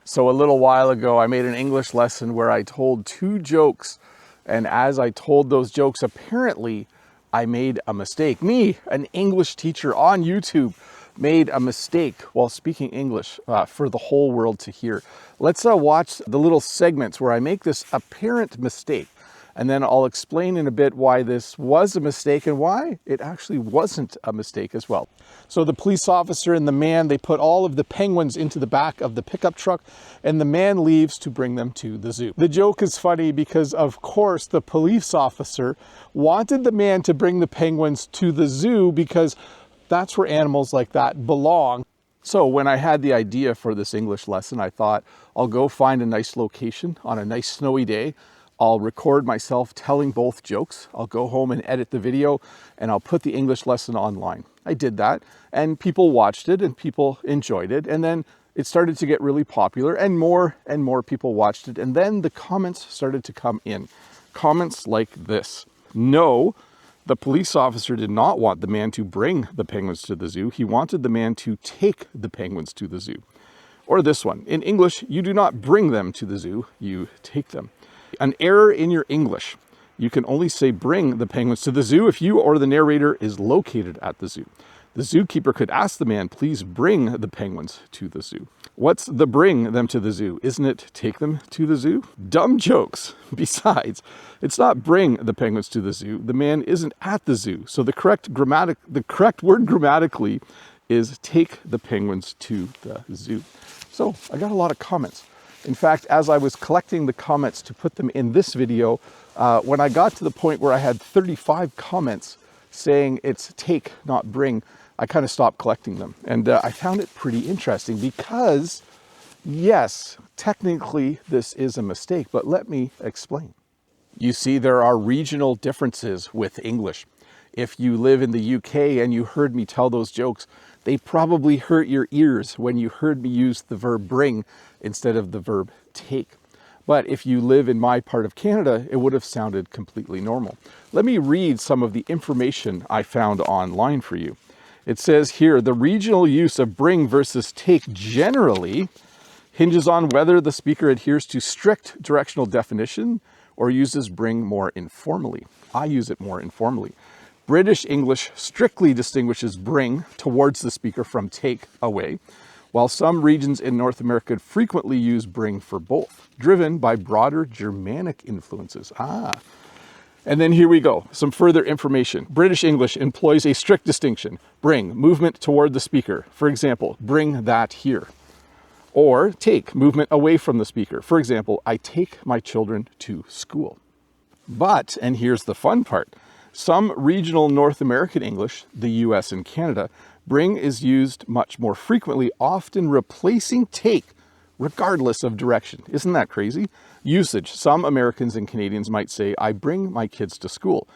So a little while ago, I made an English lesson where I told 2 jokes. And as I told those jokes, apparently I made a mistake. Me, an English teacher on YouTube, made a mistake while speaking English for the whole world to hear. Let's watch the little segments where I make this apparent mistake. And then I'll explain in a bit why this was a mistake and why it actually wasn't a mistake as well. So the police officer and the man, they put all of the penguins into the back of the pickup truck, and the man leaves to bring them to the zoo. The joke is funny because, of course, the police officer wanted the man to bring the penguins to the zoo because that's where animals like that belong. So when I had the idea for this English lesson, I thought I'll go find a nice location on a nice snowy day. I'll record myself telling both jokes. I'll go home and edit the video, and I'll put the English lesson online. I did that, and people watched it, and people enjoyed it. And then it started to get really popular, and more people watched it. And then the comments started to come in. Comments like this: no, the police officer did not want the man to bring the penguins to the zoo. He wanted the man to take the penguins to the zoo. Or this one: in English, you do not bring them to the zoo, you take them. An error in your English. You can only say bring the penguins to the zoo if you or the narrator is located at the zoo. The zookeeper could ask the man, please bring the penguins to the zoo. What's the bring them to the zoo? Isn't it take them to the zoo? Dumb jokes. Besides, it's not bring the penguins to the zoo. The man isn't at the zoo. So the correct word grammatically is take the penguins to the zoo. So I got a lot of comments. In fact, as I was collecting the comments to put them in this video, when I got to the point where I had 35 comments saying it's take, not bring, I kind of stopped collecting them. And I found it pretty interesting because, yes, technically this is a mistake, but let me explain. You see, there are regional differences with English. If you live in the UK and you heard me tell those jokes, they probably hurt your ears when you heard me use the verb bring instead of the verb take. But if you live in my part of Canada, it would have sounded completely normal. Let me read some of the information I found online for you. It says here, the regional use of bring versus take generally hinges on whether the speaker adheres to strict directional definition or uses bring more informally. I use it more informally. British English strictly distinguishes bring towards the speaker from take away, while some regions in North America frequently use bring for both, driven by broader Germanic influences. And then here we go, some further information. British English employs a strict distinction. Bring, movement toward the speaker. For example, bring that here. Or take, movement away from the speaker. For example, I take my children to school. But, and here's the fun part, some regional North American English, the US and Canada, bring is used much more frequently, often replacing take, regardless of direction. Isn't that crazy? Usage. Some Americans and Canadians might say, I bring my kids to school,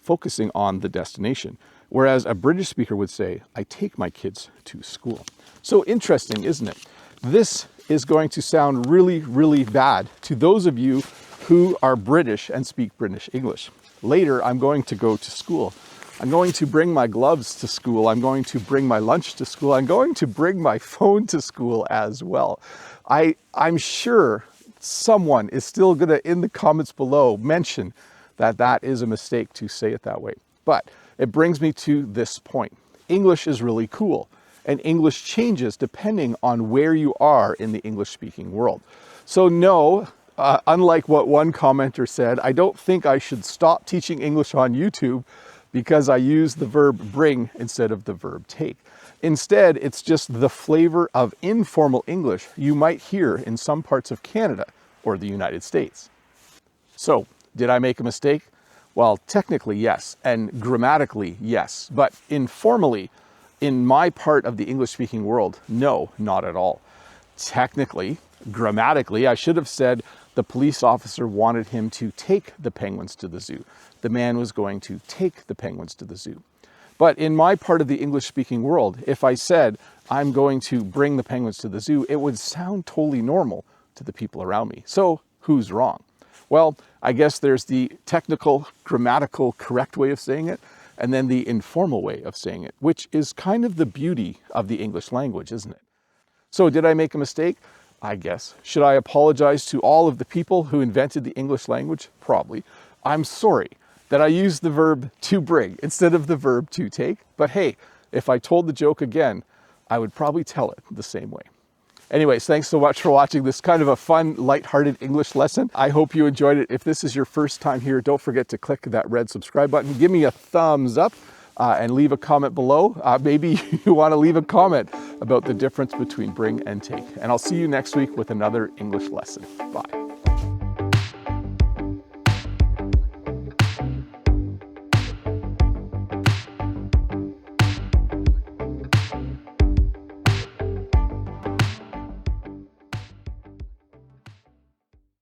focusing on the destination. Whereas a British speaker would say, I take my kids to school. So interesting, isn't it? This is going to sound really, really bad to those of you who are British and speak British English. Later, I'm going to go to school. I'm going to bring my gloves to school. I'm going to bring my lunch to school. I'm going to bring my phone to school as well. I'm sure someone is still going to, in the comments below, mention that that is a mistake to say it that way. But it brings me to this point. English is really cool, and English changes depending on where you are in the English-speaking world. So no, unlike what one commenter said, I don't think I should stop teaching English on YouTube because I use the verb bring instead of the verb take. Instead, it's just the flavor of informal English you might hear in some parts of Canada or the United States. So, did I make a mistake? Well, technically, yes, and grammatically, yes, but informally, in my part of the English-speaking world, no, not at all. Technically, grammatically, I should have said the police officer wanted him to take the penguins to the zoo. The man was going to take the penguins to the zoo. But in my part of the English-speaking world, if I said, I'm going to bring the penguins to the zoo, it would sound totally normal to the people around me. So who's wrong? Well, I guess there's the technical, grammatical, correct way of saying it, and then the informal way of saying it, which is kind of the beauty of the English language, isn't it? So did I make a mistake? I guess. Should I apologize to all of the people who invented the English language? Probably. I'm sorry that I used the verb to bring instead of the verb to take. But hey, if I told the joke again, I would probably tell it the same way. Anyways, thanks so much for watching this kind of a fun, lighthearted English lesson. I hope you enjoyed it. If this is your first time here, don't forget to click that red subscribe button. Give me a thumbs up and leave a comment below. Maybe you want to leave a comment about the difference between bring and take. And I'll see you next week with another English lesson. Bye.